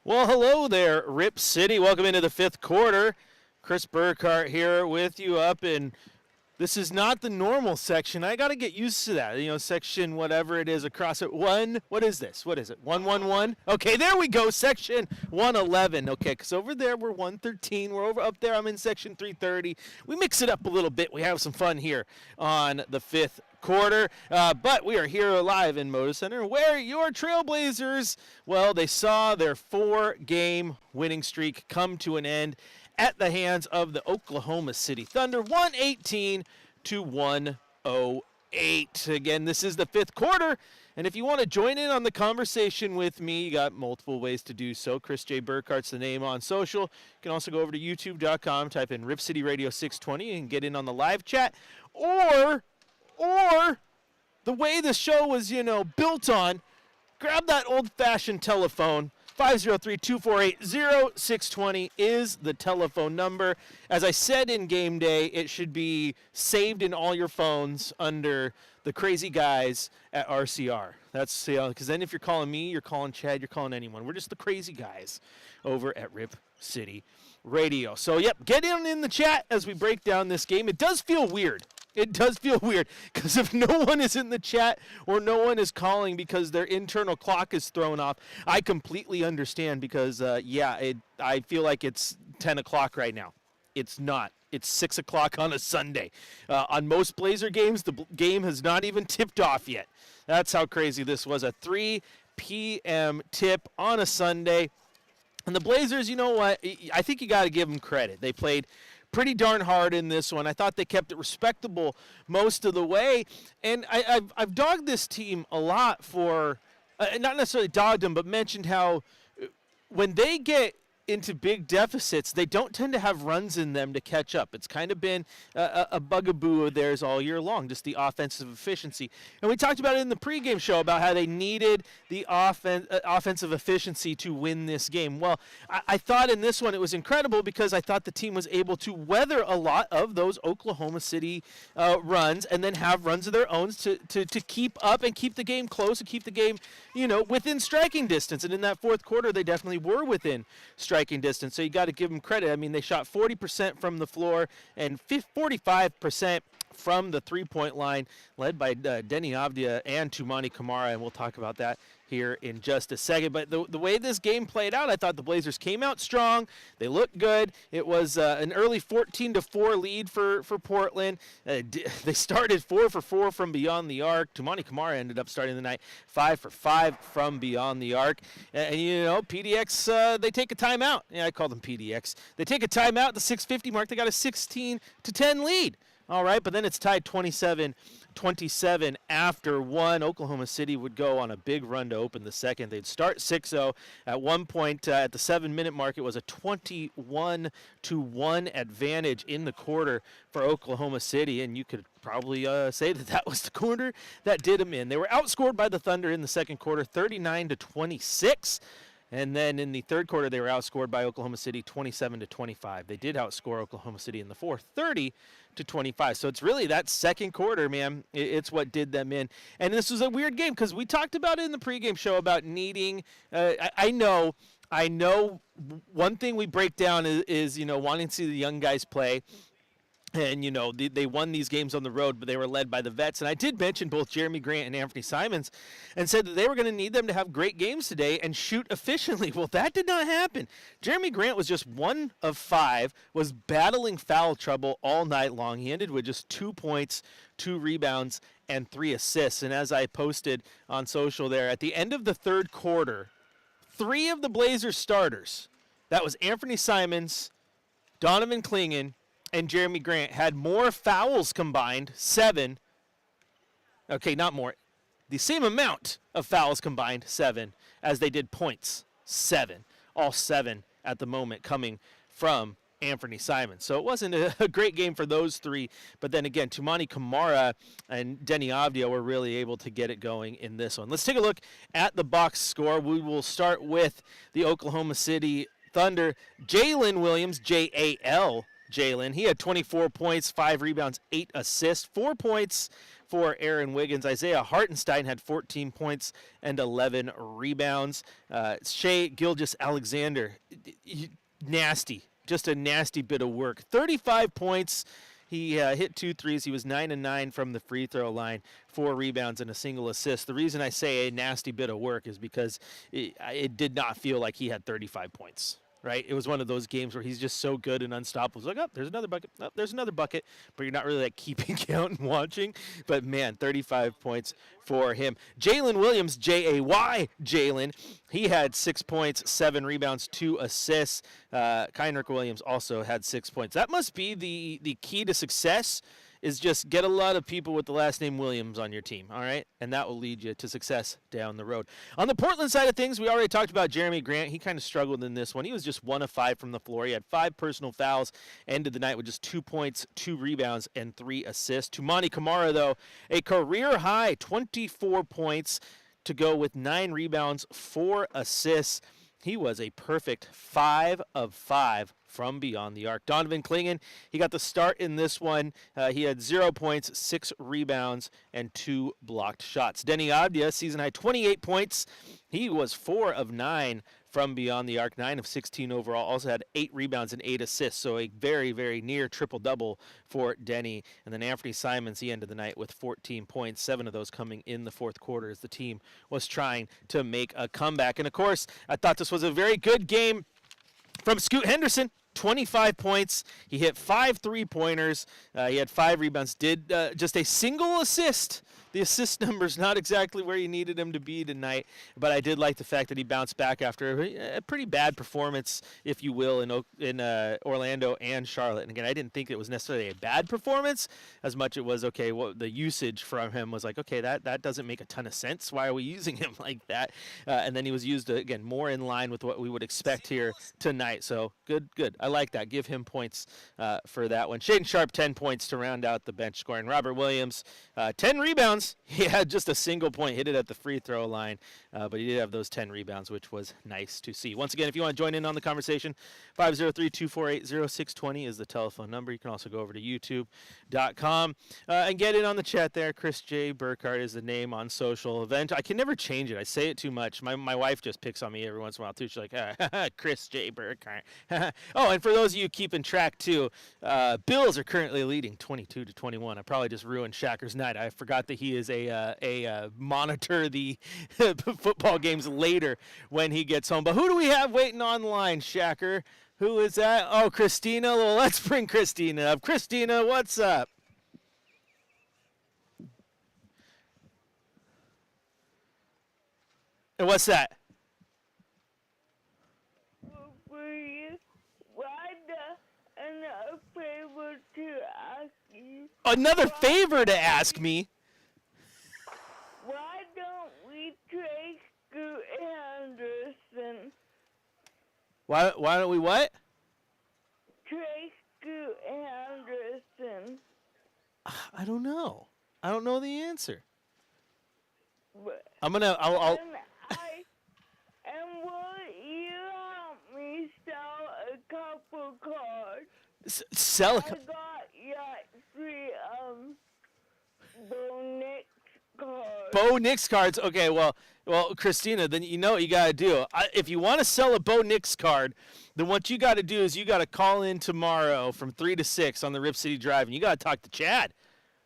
Well, hello there, Rip City. Welcome into the fifth quarter. Chris Burkhardt here with you up in. This is not the normal section. I got to get used to that. Section whatever it is across it. What is this? What is it? 111? Okay, there we go. Section 111. Okay, because over there we're 113. We're over up there. I'm in section 330. We mix it up a little bit. We have some fun here on the fifth quarter. But we are here live in Moda Center where your Trailblazers, well, they saw their 4-game winning streak come to an end at the hands of the Oklahoma City Thunder, 118 to 108. Again, this is the fifth quarter, and if you want to join in on the conversation with me, you got multiple ways to do so. Chris J. Burkhardt's the name on social. You can also go over to youtube.com, type in Rip City Radio 620, and get in on the live chat. Or the way the show was, built on, grab that old-fashioned telephone. 503-248-0620 is the telephone number. As I said in game day, it should be saved in all your phones under the crazy guys at RCR. That's because then if you're calling me, you're calling Chad, you're calling anyone. We're just the crazy guys over at Rip City Radio. So, get in the chat as we break down this game. It does feel weird. It does feel weird because if no one is in the chat or no one is calling because their internal clock is thrown off, I completely understand because, I feel like it's 10 o'clock right now. It's not. It's 6 o'clock on a Sunday. On most Blazer games, the game has not even tipped off yet. That's how crazy this was. A 3 p.m. tip on a Sunday. And the Blazers, you know what? I think you got to give them credit. They played pretty darn hard in this one. I thought they kept it respectable most of the way. And I've dogged this team a lot for, not necessarily dogged them, but mentioned how when they get into big deficits, they don't tend to have runs in them to catch up. It's kind of been a bugaboo of theirs all year long, just the offensive efficiency. And we talked about it in the pregame show about how they needed the offensive efficiency to win this game. Well, I thought in this one it was incredible because I thought the team was able to weather a lot of those Oklahoma City runs and then have runs of their own to keep up and keep the game close and keep the game, within striking distance. And in that fourth quarter, they definitely were within striking distance. So you got to give them credit. I mean, they shot 40% from the floor and 45% from the three-point line, led by Denny Avdia and Tumani Kamara, and we'll talk about that here in just a second. But the way this game played out, I thought the Blazers came out strong. They looked good. It was an early 14-4 lead for Portland. They started 4 for 4 from beyond the arc. Tumani Kamara ended up starting the night 5 for 5 from beyond the arc. And PDX, they take a timeout. Yeah, I call them PDX. They take a timeout at the 6:50 mark. They got a 16-10 lead. All right, but then it's tied 27-27 after one. Oklahoma City would go on a big run to open the second. They'd start 6-0. At one point, at the 7-minute mark, it was a 21-1 advantage in the quarter for Oklahoma City, and you could probably say that was the quarter that did them in. They were outscored by the Thunder in the second quarter, 39-26. And then in the third quarter, they were outscored by Oklahoma City 27-25. They did outscore Oklahoma City in the fourth, 30-25. So it's really that second quarter, man. It's what did them in. And this was a weird game because we talked about it in the pregame show about needing. I know. One thing we break down is wanting to see the young guys play. And, they won these games on the road, but they were led by the vets. And I did mention both Jeremy Grant and Anthony Simons and said that they were going to need them to have great games today and shoot efficiently. Well, that did not happen. Jeremy Grant was just 1 of 5, was battling foul trouble all night long. He ended with just 2 points, 2 rebounds, and 3 assists. And as I posted on social there, at the end of the third quarter, 3 of the Blazers starters, that was Anthony Simons, Donovan Clingan, and Jeremy Grant, had more fouls combined, 7. Okay, not more. The same amount of fouls combined, 7, as they did points, 7. All 7 at the moment coming from Anthony Simons. So it wasn't a great game for those 3. But then again, Tumani Kamara and Denny Avdia were really able to get it going in this one. Let's take a look at the box score. We will start with the Oklahoma City Thunder. Jalen Williams, Jalen. He had 24 points, 5 rebounds, 8 assists, 4 points for Aaron Wiggins. Isaiah Hartenstein had 14 points and 11 rebounds. Shai Gilgeous-Alexander, nasty, just a nasty bit of work. 35 points. He hit 2 threes. He was 9-9 from the free throw line, 4 rebounds and a single assist. The reason I say a nasty bit of work is because it did not feel like he had 35 points. Right, it was one of those games where he's just so good and unstoppable. It's like, oh, there's another bucket. Oh, there's another bucket. But you're not really like keeping count and watching. But man, 35 points for him. Jalen Williams, J-A-Y, Jalen. He had 6 points, 7 rebounds, 2 assists. Kynrick Williams also had 6 points. That must be the key to success. Is just get a lot of people with the last name Williams on your team, all right? And that will lead you to success down the road. On the Portland side of things, we already talked about Jeremy Grant. He kind of struggled in this one. He was just 1 of 5 from the floor. He had 5 personal fouls, ended the night with just 2 points, 2 rebounds, and 3 assists. Toumani Camara, though, a career-high 24 points to go with 9 rebounds, 4 assists. He was a perfect 5 of 5 from beyond the arc. Donovan Clingan, he got the start in this one. He had 0 points, 6 rebounds, and 2 blocked shots. Denny Abdia, season high 28 points. He was 4 of 9 from beyond the arc, 9 of 16 overall. Also had 8 rebounds and 8 assists, so a very, very near triple-double for Denny. And then Anthony Simons, he ended the night with 14 points, 7 of those coming in the fourth quarter as the team was trying to make a comeback. And, of course, I thought this was a very good game from Scoot Henderson. 25 points. He hit 5 3-pointers. He had 5 rebounds. Did just a single assist. The assist number's not exactly where you needed him to be tonight, but I did like the fact that he bounced back after a pretty bad performance, if you will, in Orlando and Charlotte. And again, I didn't think it was necessarily a bad performance as much it was, okay, well, the usage from him was like, okay, that doesn't make a ton of sense. Why are we using him like that? And then he was used, again, more in line with what we would expect here tonight. So good. I like that. Give him points for that one. Shaedon Sharpe, 10 points to round out the bench scoring. Robert Williams, 10 rebounds. He had just a single point, hit it at the free throw line, but he did have those 10 rebounds, which was nice to see. Once again, if you want to join in on the conversation, 503-248-0620 is the telephone number. You can also go over to youtube.com and get in on the chat there. Chris J. Burkhardt is the name on social event. I can never change it. I say it too much. My wife just picks on me every once in a while, too. She's like, Chris J. Burkhardt. Oh, and for those of you keeping track, too, Bills are currently leading 22-21. I probably just ruined Shacker's night. I forgot that he is a monitor the football games later when he gets home. But who do we have waiting on the line, Shacker? Who is that? Oh, Christina. Well, let's bring Christina up. Christina, what's up? And what's that? Another favor to ask me. Why don't we trade Scoot Henderson? Why don't we what? Trade Scoot Henderson. I don't know. I don't know the answer. But, I'll and will you help me sell a couple cards? Sell a I got three Bo Nix cards. Bo Nix cards. Okay, well, Christina, then you know what you got to do. If you want to sell a Bo Nix card, then what you got to do is you got to call in tomorrow from 3 to 6 on the Rip City Drive, and you got to talk to Chad.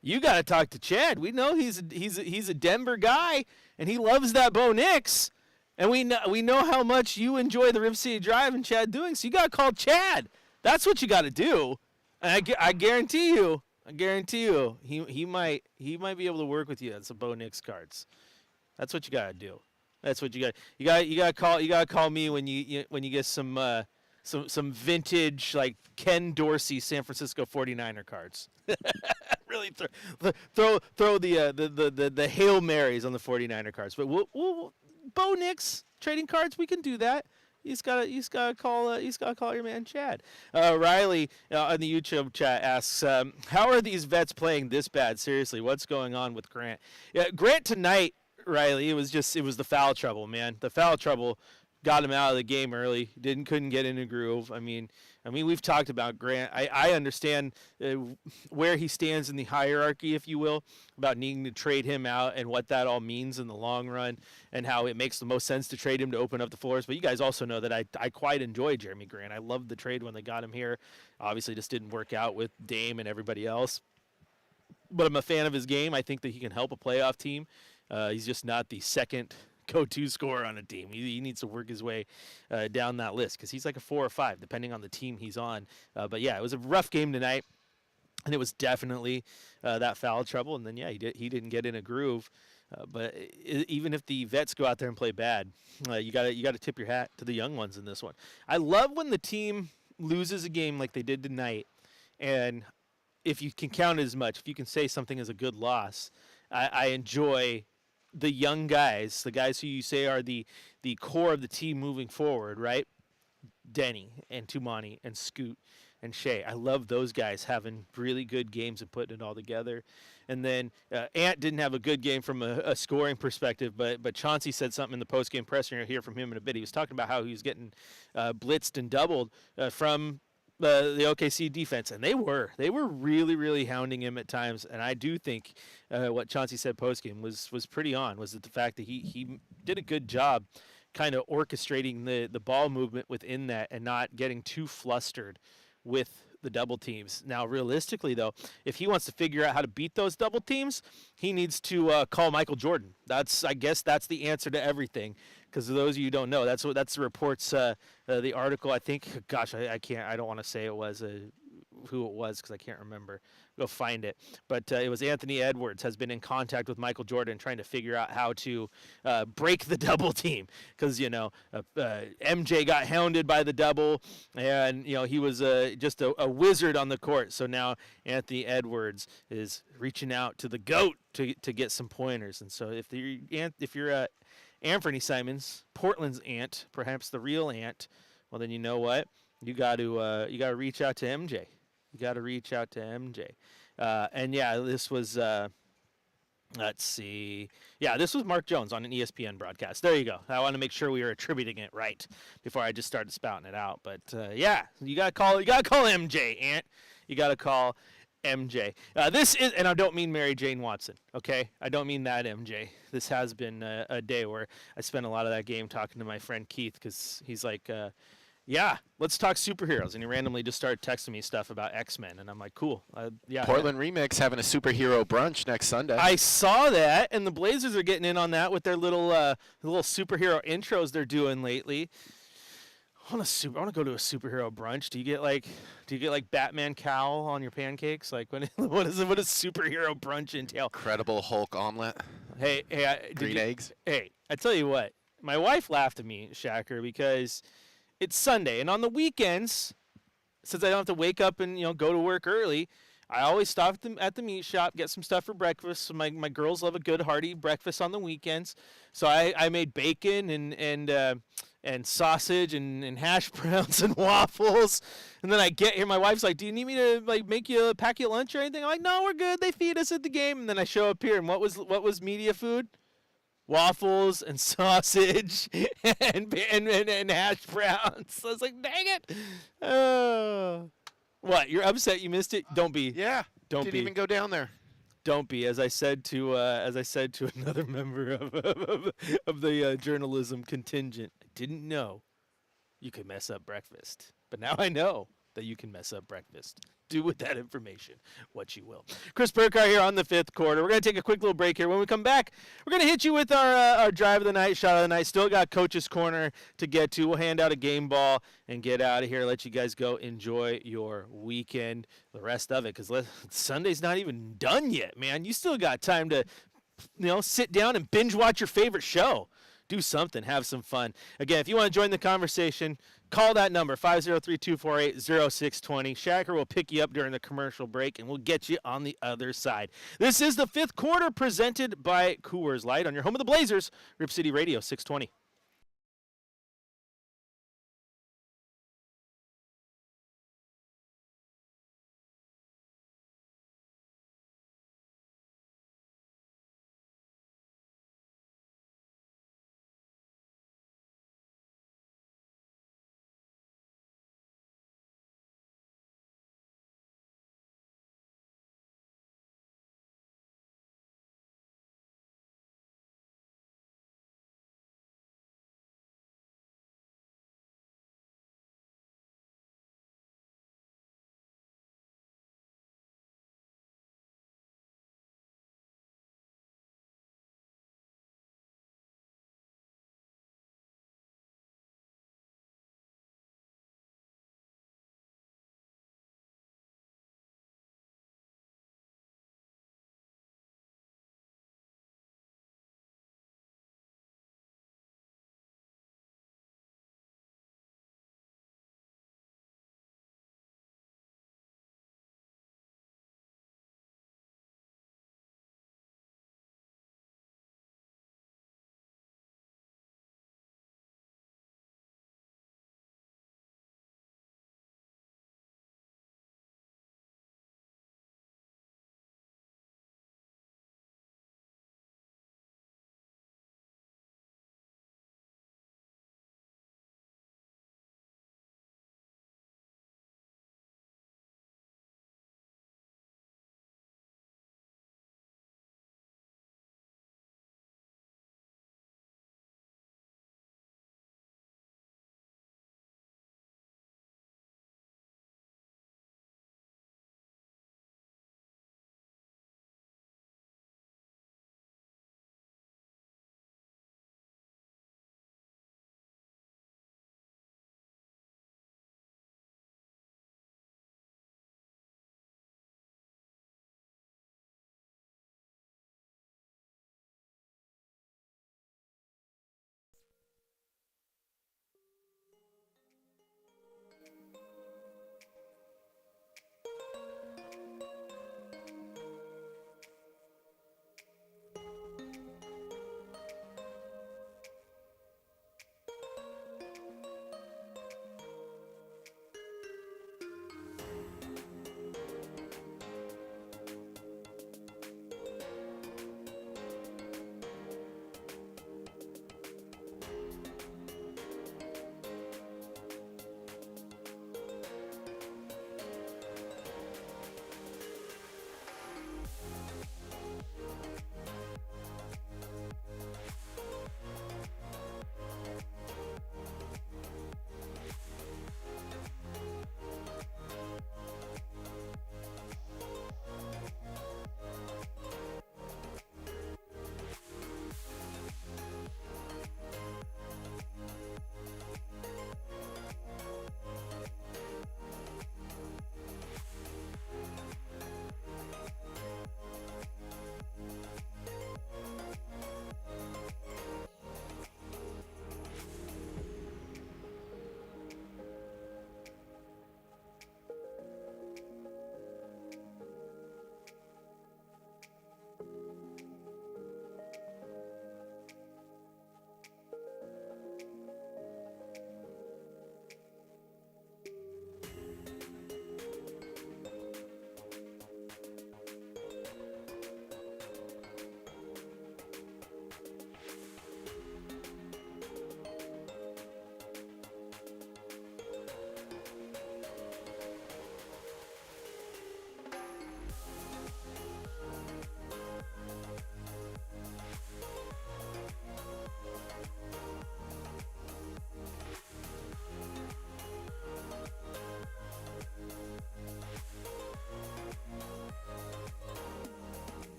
You got to talk to Chad. We know he's a Denver guy, and he loves that Bo Nix. And we know how much you enjoy the Rip City Drive and Chad doing. So you got to call Chad. That's what you got to do. And I guarantee you, he might be able to work with you on some Bo Nix cards. That's what you got to do. That's what you got to call me when you get some vintage like Ken Dorsey San Francisco 49er cards. Really throw the Hail Marys on the 49er cards. But we'll Bo Nix trading cards, we can do that. He's got to call your man Chad. Riley on the YouTube chat asks, how are these vets playing this bad? Seriously, what's going on with Grant? Yeah, Grant tonight, Riley, it was the foul trouble, man. The foul trouble got him out of the game early. Couldn't get in a groove. I mean, we've talked about Grant. I understand where he stands in the hierarchy, if you will, about needing to trade him out and what that all means in the long run, and how it makes the most sense to trade him to open up the floors. But you guys also know that I quite enjoy Jeremy Grant. I loved the trade when they got him here. Obviously, just didn't work out with Dame and everybody else. But I'm a fan of his game. I think that he can help a playoff team. He's just not the second go-to scorer on a team. He needs to work his way down that list because he's like a 4 or 5, depending on the team he's on. But yeah, it was a rough game tonight, and it was definitely that foul trouble. And then yeah, he didn't get in a groove. But even if the vets go out there and play bad, you gotta tip your hat to the young ones in this one. I love when the team loses a game like they did tonight, and if you can count it as much, if you can say something is a good loss, I enjoy the young guys, the guys who you say are the core of the team moving forward, right? Denny and Tumani and Scoot and Shea. I love those guys having really good games and putting it all together. And then Ant didn't have a good game from a scoring perspective, but Chauncey said something in the post-game presser. You'll hear from him in a bit. He was talking about how he was getting blitzed and doubled from the OKC defense, and they were really, really hounding him at times. And I do think what Chauncey said postgame was pretty on. Was that the fact that he did a good job kind of orchestrating the ball movement within that and not getting too flustered with the double teams. Now, realistically, though, if he wants to figure out how to beat those double teams, he needs to call Michael Jordan. I guess that's the answer to everything. Because those of you who don't know, that's the reports. The article, I think. Gosh, I can't. I don't want to say it was who it was because I can't remember. Go find it. But it was Anthony Edwards has been in contact with Michael Jordan trying to figure out how to break the double team because MJ got hounded by the double and he was just a wizard on the court. So now Anthony Edwards is reaching out to the GOAT to get some pointers. And so if you're Anthony Simons, Portland's Ant, perhaps the real Ant, well then you know what? You got to reach out to MJ. You got to reach out to MJ. And yeah, this was let's see. Yeah, this was Mark Jones on an ESPN broadcast. There you go. I want to make sure we were attributing it right before I just started spouting it out. But yeah, you got to call MJ, Ant. You got to call MJ. This is, and I don't mean Mary Jane Watson, okay? I don't mean that MJ. This has been a day where I spent a lot of that game talking to my friend Keith because he's like, yeah, let's talk superheroes. And he randomly just started texting me stuff about X-Men, and I'm like, cool. Yeah. Portland Remix having a superhero brunch next Sunday. I saw that, and the Blazers are getting in on that with their little superhero intros they're doing lately. I want to go to a superhero brunch. Do you get like Batman cowl on your pancakes? Like what does superhero brunch entail? Incredible Hulk omelet. Hey, green eggs. Hey, I tell you what, my wife laughed at me, Shacker, because it's Sunday, and on the weekends, since I don't have to wake up and go to work early, I always stop at the meat shop, get some stuff for breakfast. So my girls love a good hearty breakfast on the weekends. So I made bacon and sausage and hash browns and waffles. And then I get here, my wife's like, "Do you need me to pack you lunch or anything?" I'm like, "No, we're good. They feed us at the game." And then I show up here, and what was media food? Waffles and sausage and hash browns. So I was like, "Dang it!" What? You're upset you missed it? Don't be. Yeah. Don't Didn't be. even go down there. Don't be. As I said to another member of the journalism contingent, I didn't know you could mess up breakfast, but now I know that you can mess up breakfast. Do with that information what you will. Chris Burkhardt here on the fifth quarter. We're going to take a quick little break here. When we come back, we're going to hit you with our drive of the night, shot of the night. Still got Coach's Corner to get to. We'll hand out a game ball and get out of here. Let you guys go enjoy your weekend, the rest of it, because Sunday's not even done yet, man. You still got time to sit down and binge watch your favorite show. Do something. Have some fun. Again, if you want to join the conversation, call that number, 503-248-0620. Shacker will pick you up during the commercial break, and we'll get you on the other side. This is the fifth quarter presented by Coors Light on your home of the Blazers, Rip City Radio 620.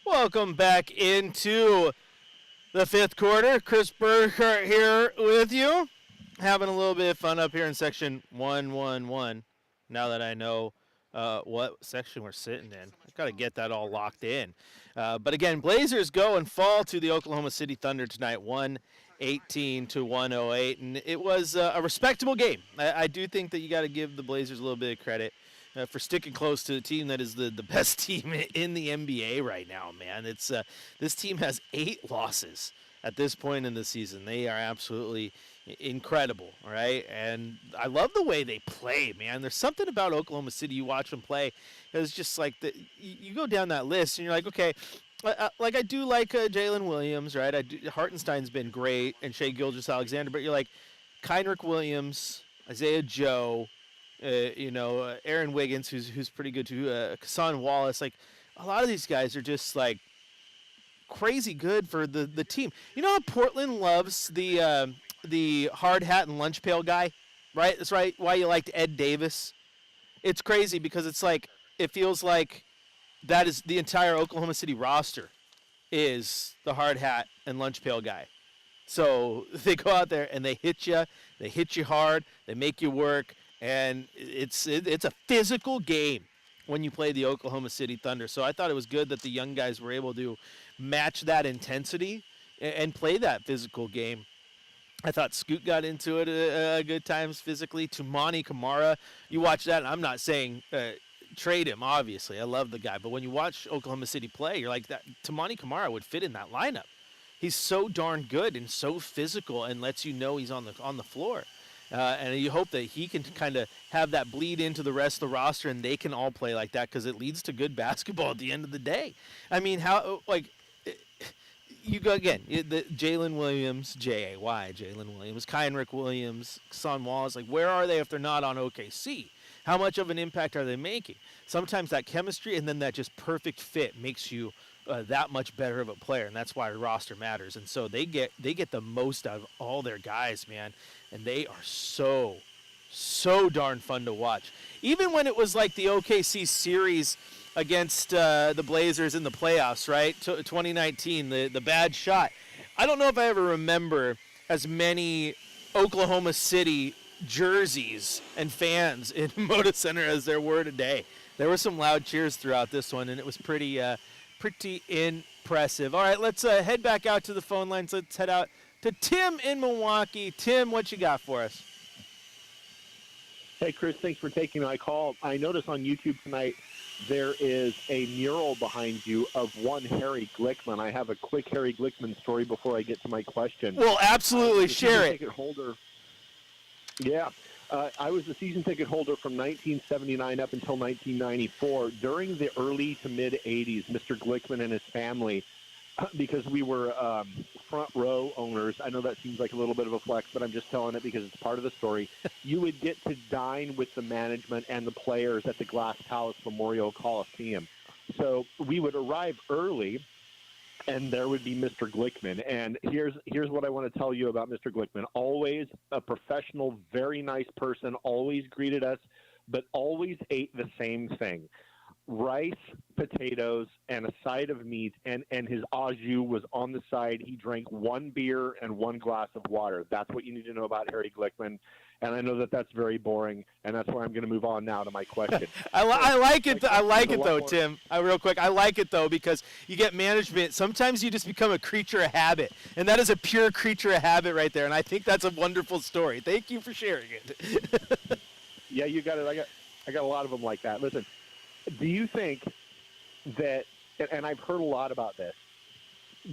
Welcome back into the fifth quarter. Chris Burkhardt here with you. Having a little bit of fun up here in section 111. Now that I know what section we're sitting in, I've got to get that all locked in. But again, Blazers go and fall to the Oklahoma City Thunder tonight, 118 to 108. And it was a respectable game. I do think that you got to give the Blazers a little bit of credit. For sticking close to the team that is the best team in the NBA right now, man. It's this team has 8 losses at this point in the season. They are absolutely incredible, right? And I love the way they play, man. There's something about Oklahoma City. You watch them play, it's just like you go down that list and you're like, okay, like I do like Jalen Williams, right? Hartenstein's been great, and Shai Gilgeous-Alexander, but you're like Kenrich Williams, Isaiah Joe. Aaron Wiggins, who's pretty good too. Kassan Wallace, like a lot of these guys are just like crazy good for the team. You know how Portland loves the hard hat and lunch pail guy, right? That's right. Why you liked Ed Davis? It's crazy because it's like it feels like that is the entire Oklahoma City roster is the hard hat and lunch pail guy. So they go out there and they hit you hard, they make you work. And it's a physical game when you play the Oklahoma City Thunder. So I thought it was good that the young guys were able to match that intensity and play that physical game. I thought Scoot got into it good times physically. Toumani Camara, you watch that, and I'm not saying trade him, obviously. I love the guy. But when you watch Oklahoma City play, you're like, that Toumani Camara would fit in that lineup. He's so darn good and so physical and lets you know he's on the floor. And you hope that he can kind of have that bleed into the rest of the roster and they can all play like that because it leads to good basketball at the end of the day. I mean, you go again, Jalen Williams, Jalen Williams, Kenrich Williams, Kassan Wallace, like where are they if they're not on OKC? How much of an impact are they making? Sometimes that chemistry and then that just perfect fit makes you that much better of a player, and that's why roster matters. And so they get the most out of all their guys, man, and they are so darn fun to watch. Even when it was like the OKC series against the Blazers in the playoffs, right? 2019, the bad shot. I don't know if I ever remember as many Oklahoma City jerseys and fans in Moda Center as there were today. There were some loud cheers throughout this one, and it was pretty impressive. All right, let's head back out to the phone lines. Let's head out to Tim in Milwaukee. Tim, what you got for us? Hey, Chris, thanks for taking my call. I noticed on YouTube tonight there is a mural behind you of one Harry Glickman. I have a quick Harry Glickman story before I get to my question. Well, absolutely, share it. I was a season ticket holder from 1979 up until 1994. During the early to mid-'80s, Mr. Glickman and his family, because we were front row owners, I know that seems like a little bit of a flex, but I'm just telling it because it's part of the story. You would get to dine with the management and the players at the Glass Palace Memorial Coliseum. So we would arrive early, and there would be Mr. Glickman. And here's what I want to tell you about Mr. Glickman. Always a professional, very nice person, always greeted us, but always ate the same thing. Rice, potatoes, and a side of meat, and his au jus was on the side. He drank one beer and one glass of water. That's what you need to know about Harry Glickman. And I know that that's very boring, and that's why I'm going to move on now to my question. I like it. I like it though, Tim. Real quick, I like it though because you get management. Sometimes you just become a creature of habit, and that is a pure creature of habit right there. And I think that's a wonderful story. Thank you for sharing it. Yeah, you got it. I got a lot of them like that. Listen, do you think that? And I've heard a lot about this.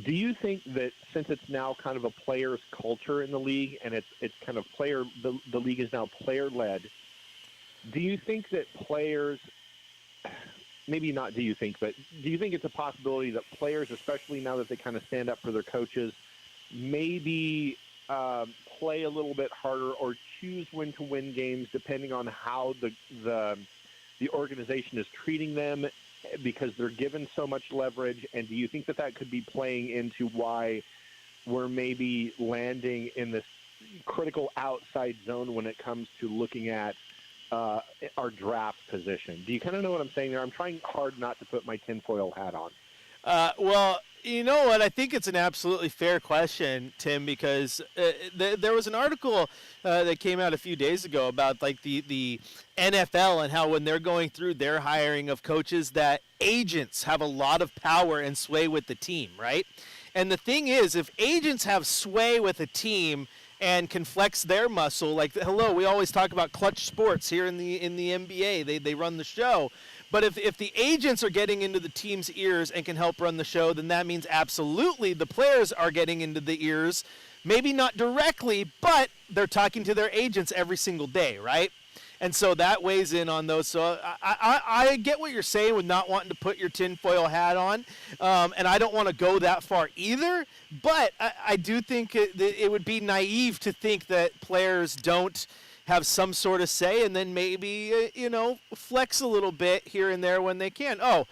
Do you think that since it's now kind of a player's culture in the league and it's kind of the league is now player-led, do you think that players, maybe not do you think, but do you think it's a possibility that players, especially now that they kind of stand up for their coaches, maybe play a little bit harder or choose when to win games depending on how the organization is treating them, because they're given so much leverage? And do you think that could be playing into why we're maybe landing in this critical outside zone when it comes to looking at our draft position? Do you kind of know what I'm saying there? I'm trying hard not to put my tinfoil hat on. Well, you know what? I think it's an absolutely fair question, Tim, because there was an article that came out a few days ago about like the NFL and how when they're going through their hiring of coaches that agents have a lot of power and sway with the team, right? And the thing is, if agents have sway with a team and can flex their muscle, like hello, we always talk about clutch sports here in the NBA. They run the show. But if the agents are getting into the team's ears and can help run the show, then that means absolutely the players are getting into the ears. Maybe not directly, but they're talking to their agents every single day, right? And so that weighs in on those. So I get what you're saying with not wanting to put your tinfoil hat on, and I don't want to go that far either. But I do think it would be naive to think that players don't have some sort of say, and then maybe flex a little bit here and there when they can. Oh,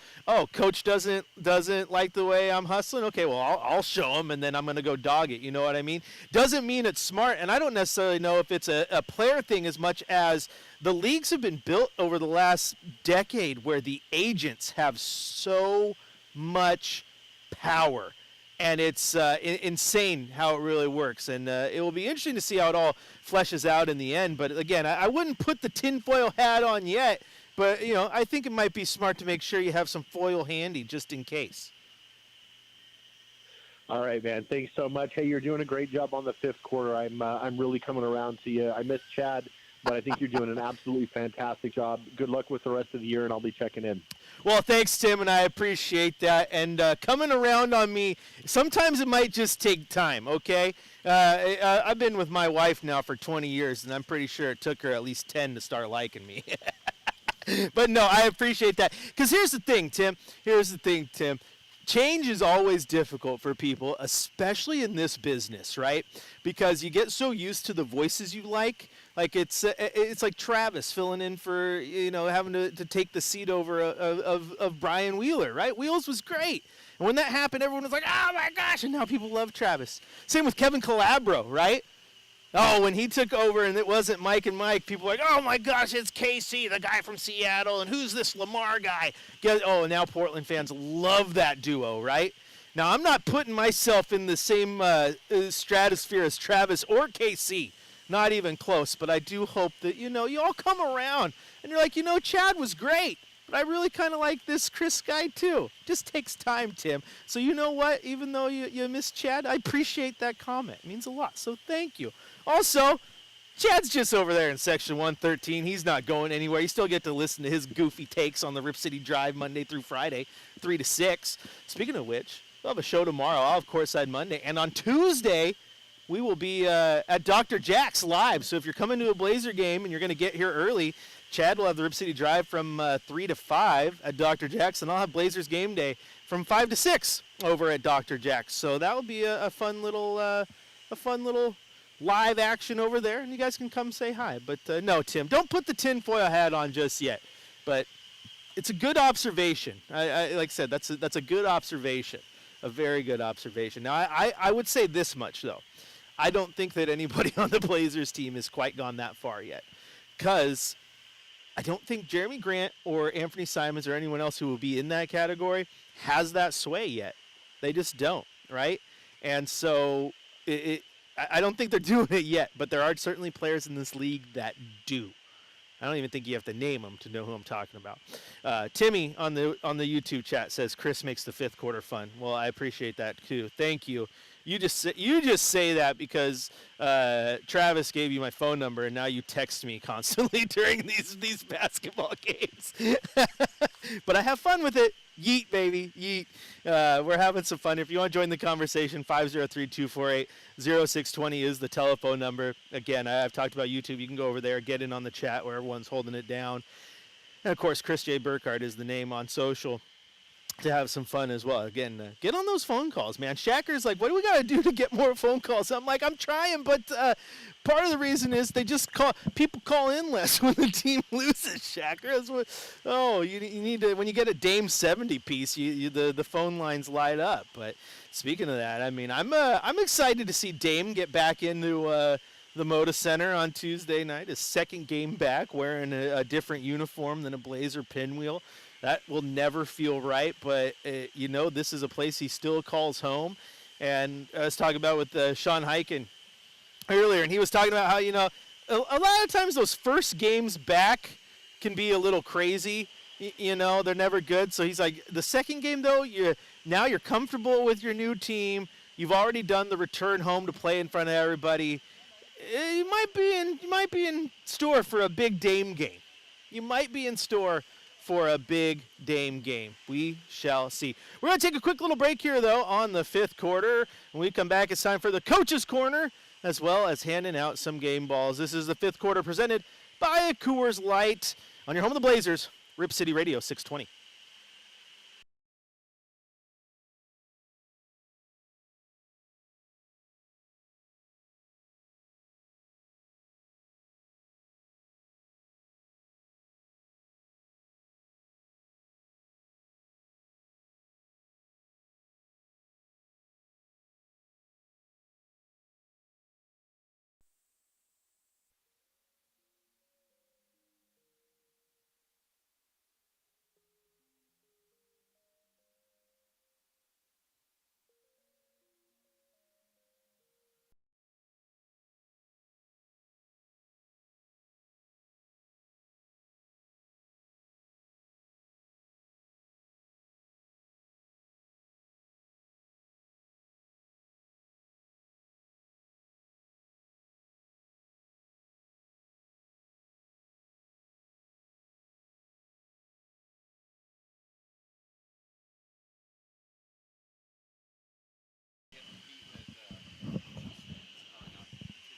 coach doesn't like the way I'm hustling. Okay, well I'll show him, and then I'm gonna go dog it. You know what I mean? Doesn't mean it's smart, and I don't necessarily know if it's a player thing as much as the leagues have been built over the last decade where the agents have so much power. And it's insane how it really works. And it will be interesting to see how it all fleshes out in the end. But, again, I wouldn't put the tinfoil hat on yet. But, I think it might be smart to make sure you have some foil handy just in case. All right, man. Thanks so much. Hey, you're doing a great job on the fifth quarter. I'm really coming around to you. I miss Chad, but I think you're doing an absolutely fantastic job. Good luck with the rest of the year, and I'll be checking in. Well, thanks, Tim, and I appreciate that. And coming around on me, sometimes it might just take time, okay? I've been with my wife now for 20 years, and I'm pretty sure it took her at least 10 to start liking me. But, no, I appreciate that. Because here's the thing, Tim. Change is always difficult for people, especially in this business, right? Because you get so used to the voices you like. Like it's like Travis filling in for having to take the seat over of Brian Wheeler, right? Wheels was great, and when that happened, everyone was like, "Oh my gosh!" And now people love Travis. Same with Kevin Calabro, right? Oh, when he took over and it wasn't Mike and Mike, people were like, "Oh my gosh, it's KC, the guy from Seattle, and who's this Lamar guy?" Oh, now Portland fans love that duo, right? Now I'm not putting myself in the same stratosphere as Travis or KC. Not even close, but I do hope that, you all come around and you're like, Chad was great, but I really kind of like this Chris guy too. Just takes time, Tim. So you know what? Even though you miss Chad, I appreciate that comment. It means a lot, so thank you. Also, Chad's just over there in Section 113. He's not going anywhere. You still get to listen to his goofy takes on the Rip City Drive Monday through Friday, 3 to 6. Speaking of which, we'll have a show tomorrow. I'll have Courtside Monday. And on Tuesday, we will be at Dr. Jack's live. So if you're coming to a Blazer game and you're going to get here early, Chad will have the Rip City Drive from 3 to 5 at Dr. Jack's, and I'll have Blazers game day from 5 to 6 over at Dr. Jack's. So that will be a fun little live action over there, and you guys can come say hi. But no, Tim, don't put the tinfoil hat on just yet. But it's a good observation. I like I said, that's a good observation, a very good observation. Now I would say this much though. I don't think that anybody on the Blazers team has quite gone that far yet, because I don't think Jeremy Grant or Anthony Simons or anyone else who will be in that category has that sway yet. They just don't, right? And so I don't think they're doing it yet, but there are certainly players in this league that do. I don't even think you have to name them to know who I'm talking about. Timmy on the YouTube chat says Chris makes the fifth quarter fun. Well, I appreciate that too. Thank you. You just say that because Travis gave you my phone number, and now you text me constantly during these basketball games. But I have fun with it. Yeet, baby, yeet. We're having some fun. If you want to join the conversation, 503-248-0620 is the telephone number. Again, I've talked about YouTube. You can go over there, get in on the chat where everyone's holding it down. And, of course, Chris J. Burkhardt is the name on social to have some fun as well. Again, get on those phone calls, man. Shacker's like, what do we got to do to get more phone calls? I'm like, I'm trying, but part of the reason is people call in less when the team loses, Shacker. That's what, you need to, when you get a Dame 70 piece, the phone lines light up. But speaking of that, I mean, I'm excited to see Dame get back into the Moda Center on Tuesday night, his second game back, wearing a different uniform than a Blazer pinwheel. That will never feel right, but this is a place he still calls home. And I was talking about with Sean Hyken earlier, and he was talking about how a lot of times those first games back can be a little crazy. They're never good. So he's like, the second game though, now you're comfortable with your new team. You've already done the return home to play in front of everybody. You might be in store for a big Dame game. You might be in store for a big Dame game. We shall see. We're going to take a quick little break here, though, on the fifth quarter. When we come back, it's time for the Coach's Corner, as well as handing out some game balls. This is the fifth quarter presented by Coors Light on your home of the Blazers, Rip City Radio 620.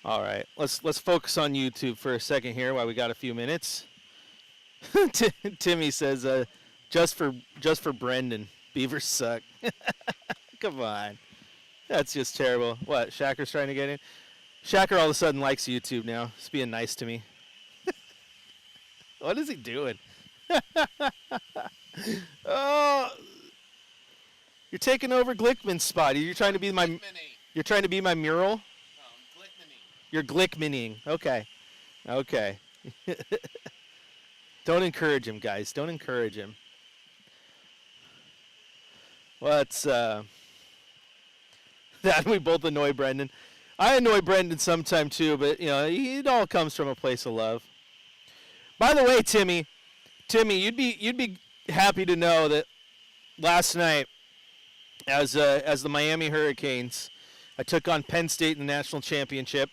All right, let's focus on YouTube for a second here while we got a few minutes. Timmy says, just for Brendan, Beavers suck. Come on, that's just terrible. What? Shacker's trying to get in. Shacker all of a sudden likes YouTube now. He's being nice to me. What is he doing? Oh, you're taking over Glickman's spot. You're trying to be my. You're trying to be my mural. You're Glickmaning. Okay. Okay. Don't encourage him, guys. Don't encourage him. Let's that we both annoy Brendan. I annoy Brendan sometime too, but it all comes from a place of love. By the way, Timmy, you'd be happy to know that last night, as the Miami Hurricanes, I took on Penn State in the national championship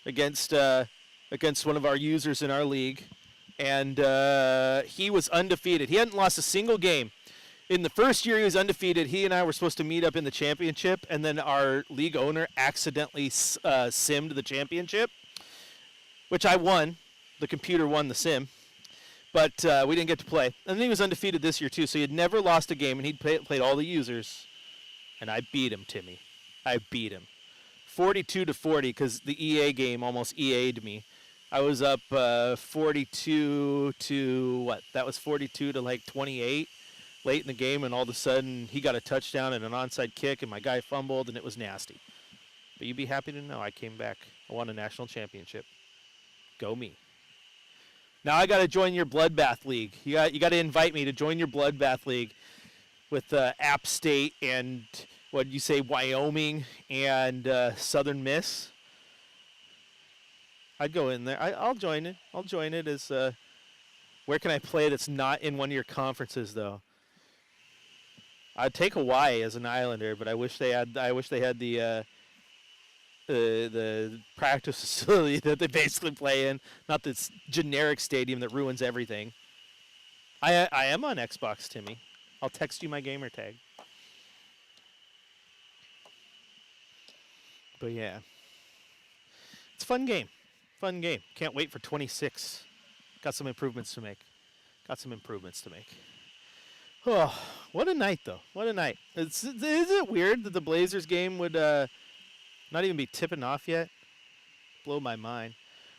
against one of our users in our league, and he was undefeated. He hadn't lost a single game. In the first year he was undefeated, he and I were supposed to meet up in the championship, and then our league owner accidentally simmed the championship, which I won. The computer won the sim, but we didn't get to play. And then he was undefeated this year too, so he had never lost a game, and he'd played all the users, and I beat him, Timmy. I beat him. 42-40, because the EA game almost EA'd me. I was up 42 to what? That was 42 to like 28 late in the game, and all of a sudden he got a touchdown and an onside kick, and my guy fumbled, and it was nasty. But you'd be happy to know I came back. I won a national championship. Go me. Now I got to join your Bloodbath League. You got to invite me to join your Bloodbath League with App State and what did you say, Wyoming and Southern Miss. I'd go in there. I'll join it. I'll join it as where can I play that's not in one of your conferences though? I'd take Hawaii as an Islander, but I wish they had the practice facility that they basically play in, not this generic stadium that ruins everything. I am on Xbox, Timmy. I'll text you my gamer tag. But yeah, it's a fun game. Fun game. Can't wait for 26. Got some improvements to make. Oh, what a night, though. What a night. Is it weird that the Blazers game would not even be tipping off yet? Blow my mind.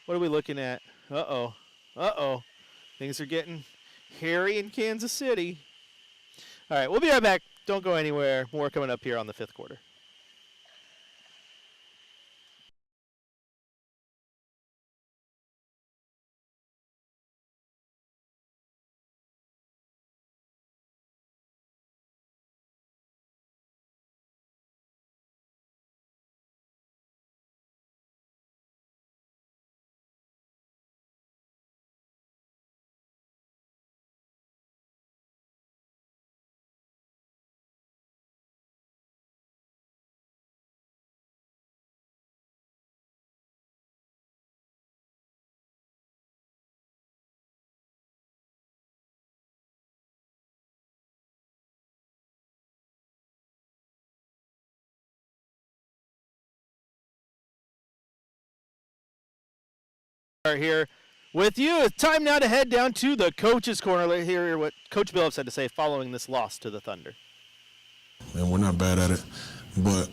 What are we looking at? Uh-oh. Uh-oh. Things are getting hairy in Kansas City. All right, we'll be right back. Don't go anywhere. More coming up here on the fifth quarter. Are here with you. It's time now to head down to the coach's corner. Let's hear what Coach Billups had to say following this loss to the Thunder. And we're not bad at it, but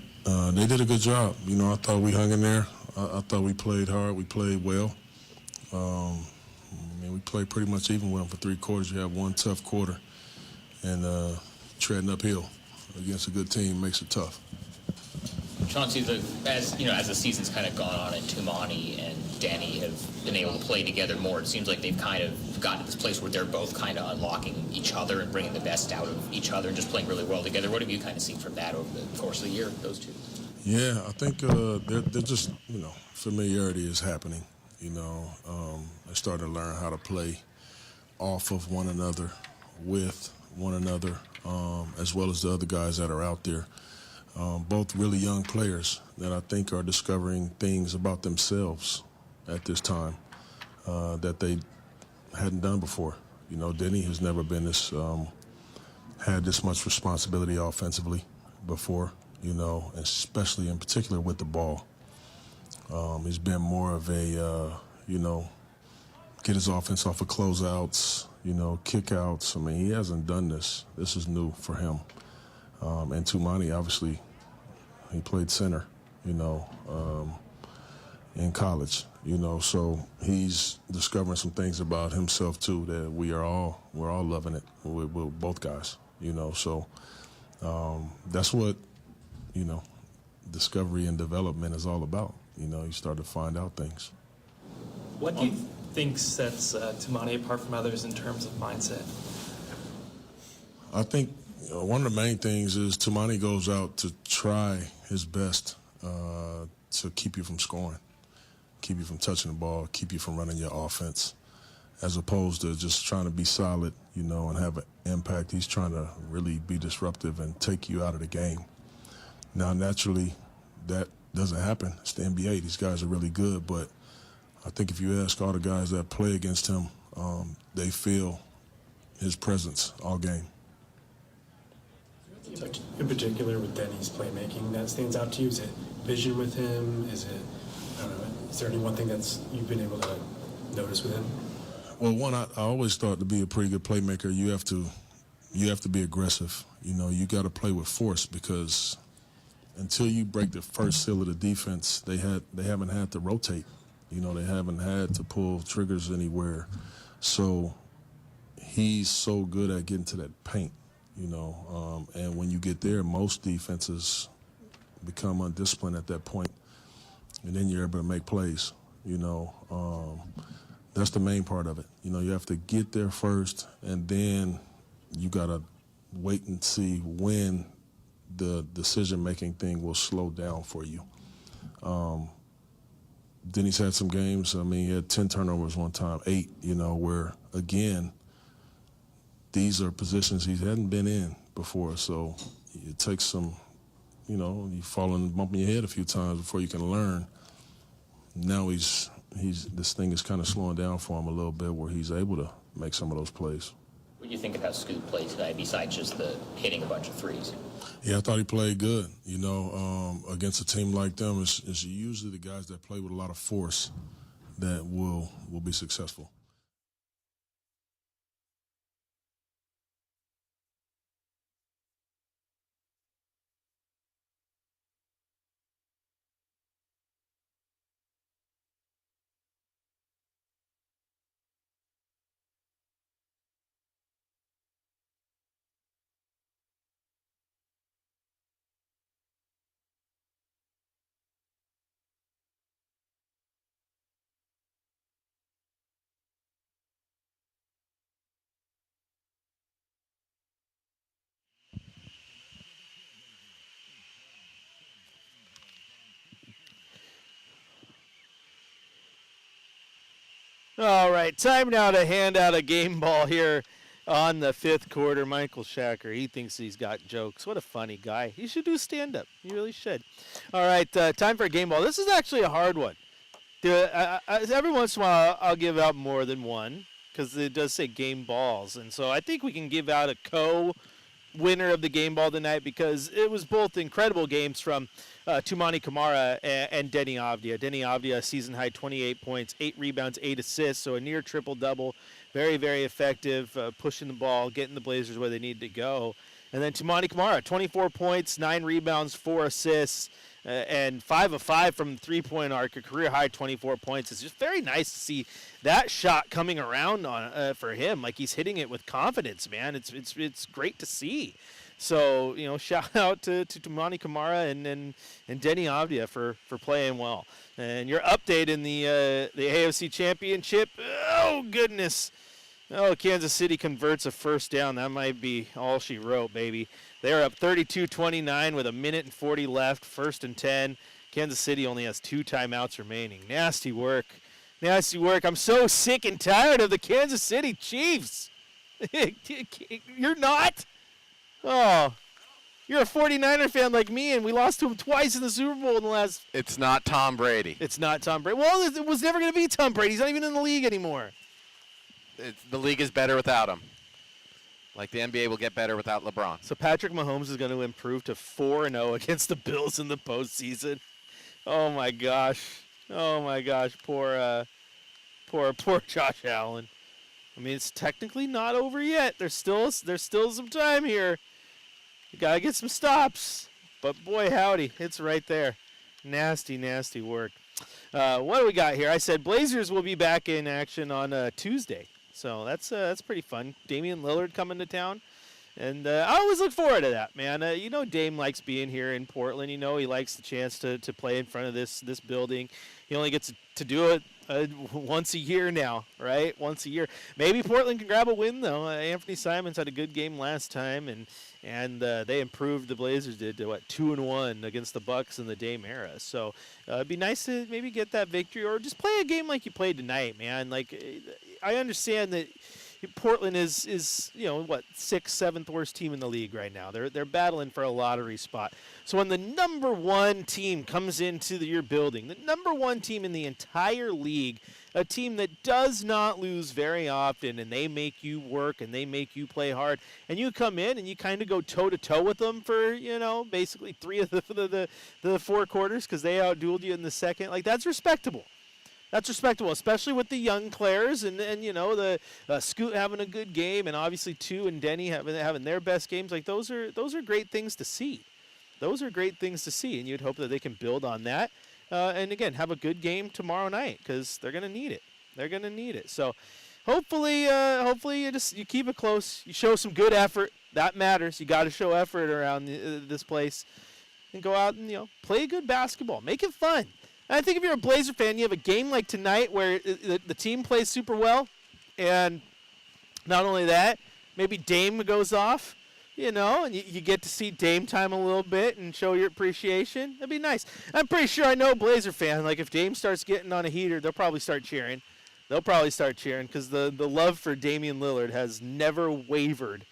they did a good job. You know, I thought we hung in there. I thought we played hard. We played well. We played pretty much even with them for 3 quarters. You have one tough quarter, and treading uphill against a good team makes it tough. Chauncey, as the season's kind of gone on, and Tumani and Danny have been able to play together more, it seems like they've kind of gotten to this place where they're both kind of unlocking each other and bringing the best out of each other and just playing really well together. What have you kind of seen from that over the course of the year, those two? Yeah, I think they're just, familiarity is happening. They're starting to learn how to play off of one another, with one another, as well as the other guys that are out there. Both really young players that I think are discovering things about themselves at this time that they hadn't done before. Denny has never been had this much responsibility offensively before, especially in particular with the ball. He's been more of a, get his offense off of closeouts, kickouts. I mean, he hasn't done this. This is new for him. And Tumani, obviously, he played center, in college, so he's discovering some things about himself too that we're all loving it with both guys, so that's what, discovery and development is all about. You start to find out things. What do you think sets Tumani apart from others in terms of mindset? I think one of the main things is Tumani goes out to try his best to keep you from scoring, keep you from touching the ball, keep you from running your offense, as opposed to just trying to be solid, and have an impact. He's trying to really be disruptive and take you out of the game. Now, naturally, that doesn't happen. It's the NBA. These guys are really good, but I think if you ask all the guys that play against him, they feel his presence all game. In particular with Denny's playmaking that stands out to you? Is it vision with him? Is it, I don't know, is there any one thing that's you've been able to notice with him? Well, one, I always thought to be a pretty good playmaker, you have to be aggressive. You got to play with force, because until you break the first seal of the defense, they haven't had to rotate. They haven't had to pull triggers anywhere. So he's so good at getting to that paint, and when you get there, most defenses become undisciplined at that point, and then you're able to make plays. That's the main part of it. You have to get there first, and then you got to wait and see when the decision-making thing will slow down for you. Denny's had some games. I mean, he had 10 turnovers one time, 8, where, again, these are positions he hadn't been in before. So it takes some, you fall and bumping your head a few times before you can learn. Now this thing is kind of slowing down for him a little bit, where he's able to make some of those plays. What do you think of how Scoot played tonight, besides just the hitting a bunch of threes? Yeah, I thought he played good. Against a team like them, it's usually the guys that play with a lot of force that will be successful. All right, time now to hand out a game ball here on the 5th quarter. Michael Shacker, he thinks he's got jokes. What a funny guy. He should do stand-up. He really should. All right, time for a game ball. This is actually a hard one. Every once in a while, I'll give out more than one, because it does say game balls. And so I think we can give out a winner of the game ball tonight because it was both incredible games from Tumani Kamara and Denny Avdia. Denny Avdia, season high 28 points, 8 rebounds, 8 assists, so a near triple-double. Very, very effective, pushing the ball, getting the Blazers where they need to go. And then Tumani Kamara, 24 points, 9 rebounds, 4 assists, and 5 of 5 from the three-point arc, a career-high 24 points. It's just very nice to see that shot coming around on for him. Like, he's hitting it with confidence, man. It's great to see. So, shout out to Tumani Kamara and Denny Avdia for playing well. And your update in the AFC Championship, oh, goodness. Oh, Kansas City converts a first down. That might be all she wrote, baby. They're up 32-29 with 1:40 left, 1st and 10. Kansas City only has 2 timeouts remaining. Nasty work. Nasty work. I'm so sick and tired of the Kansas City Chiefs. You're not? Oh, you're a 49er fan like me, and we lost to him twice in the Super Bowl in the last. It's not Tom Brady. It's not Tom Brady. Well, it was never going to be Tom Brady. He's not even in the league anymore. The league is better without him. Like the NBA will get better without LeBron. So Patrick Mahomes is going to improve to 4-0 against the Bills in the postseason. Oh my gosh. Oh my gosh. Poor Josh Allen. I mean, it's technically not over yet. There's still some time here. You gotta get some stops. But boy, howdy, it's right there. Nasty, nasty work. What do we got here? I said Blazers will be back in action on Tuesday. So that's pretty fun. Damian Lillard coming to town. And I always look forward to that, man. Dame likes being here in Portland. He likes the chance to play in front of this building. He only gets to do it once a year now, right? Once a year. Maybe Portland can grab a win, though. Anthony Simons had a good game last time, and they improved. The Blazers did to 2-1 against the Bucks in the Dame era. So it'd be nice to maybe get that victory or just play a game like you played tonight, man. Like, I understand that Portland is 6th, 7th worst team in the league right now. They're battling for a lottery spot. So when the number 1 team comes into your building, the number 1 team in the entire league, a team that does not lose very often, and they make you work and they make you play hard, and you come in and you kind of go toe-to-toe with them for, basically 3 of the 4 quarters because they outdueled you in the second, like, that's respectable. That's respectable, especially with the young players and the Scoot having a good game, and obviously Tu and Denny having their best games. Like, those are great things to see. Those are great things to see, and you'd hope that they can build on that. And again, have a good game tomorrow night because they're gonna need it. They're gonna need it. So hopefully you keep it close. You show some good effort. That matters. You got to show effort around this place, and go out and play good basketball. Make it fun. I think if you're a Blazer fan, you have a game like tonight where the team plays super well, and not only that, maybe Dame goes off, and you get to see Dame time a little bit and show your appreciation. That'd be nice. I'm pretty sure I know a Blazer fan. Like, if Dame starts getting on a heater, they'll probably start cheering. Because the love for Damian Lillard has never wavered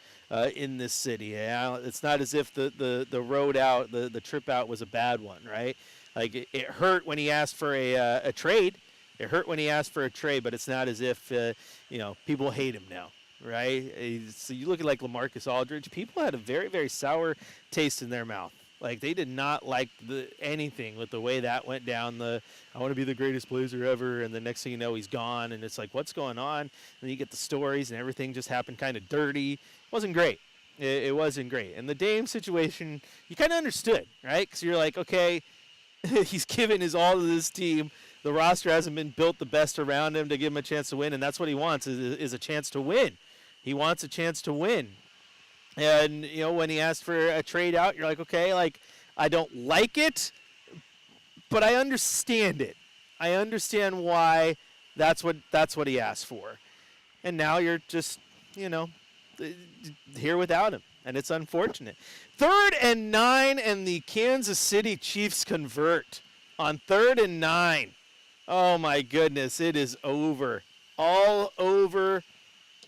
in this city. It's not as if the road out, the trip out was a bad one, right? Like, it hurt when he asked for a trade. It hurt when he asked for a trade, but it's not as if, people hate him now, right? So you look at, like, LaMarcus Aldridge. People had a very, very sour taste in their mouth. Like, they did not like anything with the way that went down. I want to be the greatest Blazer ever, and the next thing you know, he's gone, and it's like, what's going on? And then you get the stories, and everything just happened kind of dirty. It wasn't great. It wasn't great. And the Dame situation, you kind of understood, right? Because you're like, okay, he's given his all to this team. The roster hasn't been built the best around him to give him a chance to win, and that's what he wants is a chance to win. He wants a chance to win. And, when he asked for a trade out, you're like, okay, like, I don't like it, but I understand it. I understand why that's what he asked for. And now you're just, here without him, and it's unfortunate. 3rd and 9, and the Kansas City Chiefs convert on 3rd and 9. Oh, my goodness, it is over. All over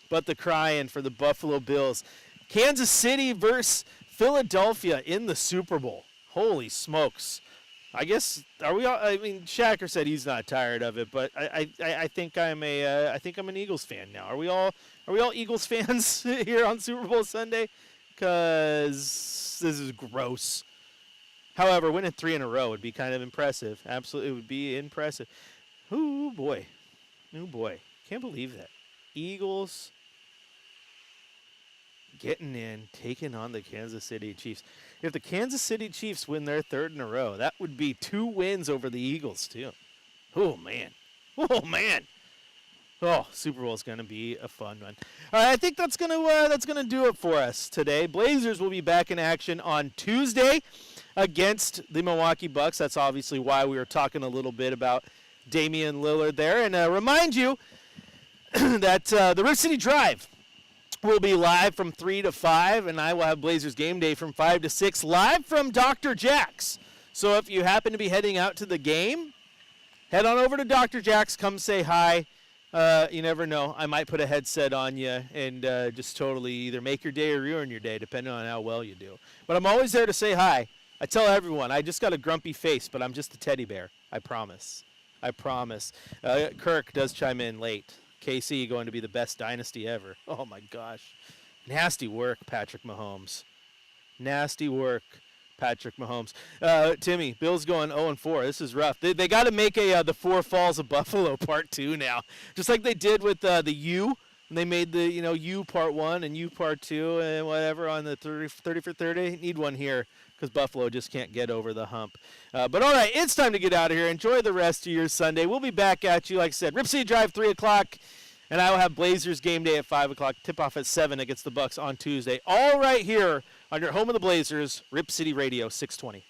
but the crying for the Buffalo Bills. Kansas City versus Philadelphia in the Super Bowl. Holy smokes. I guess, are we all, I mean, Shacker said he's not tired of it, but I think I'm an Eagles fan now. Are we all Eagles fans here on Super Bowl Sunday? because this is gross. However, winning 3 in a row would be kind of impressive. Absolutely, it would be impressive. Ooh, boy. Oh, boy. Can't believe that. Eagles getting in, taking on the Kansas City Chiefs. If the Kansas City Chiefs win their 3rd in a row, that would be 2 wins over the Eagles, too. Oh, man. Oh, man. Oh, Super Bowl is going to be a fun one. All right, I think that's gonna do it for us today. Blazers will be back in action on Tuesday against the Milwaukee Bucks. That's obviously why we were talking a little bit about Damian Lillard there. And remind you that the Rip City Drive will be live from 3 to 5, and I will have Blazers Game Day from 5 to 6 live from Dr. Jack's. So if you happen to be heading out to the game, head on over to Dr. Jack's. Come say hi. You never know. I might put a headset on you and just totally either make your day or ruin your day, depending on how well you do. But I'm always there to say hi. I tell everyone, I just got a grumpy face, but I'm just a teddy bear. I promise. I promise. Kirk does chime in late. KC going to be the best dynasty ever. Oh, my gosh. Nasty work, Patrick Mahomes. Nasty work, Patrick Mahomes. Timmy, Bill's going 0-4. This is rough. They got to make the Four Falls of Buffalo Part 2 now. Just like they did with the U. And they made the, U Part 1 and U Part 2 and whatever on the 30 for 30. Need one here because Buffalo just can't get over the hump. But all right, it's time to get out of here. Enjoy the rest of your Sunday. We'll be back at you, like I said, Rip City Drive, 3 o'clock. And I will have Blazers Game Day at 5 o'clock. Tip-off at 7 against the Bucks on Tuesday. All right here on your home of the Blazers, Rip City Radio 620.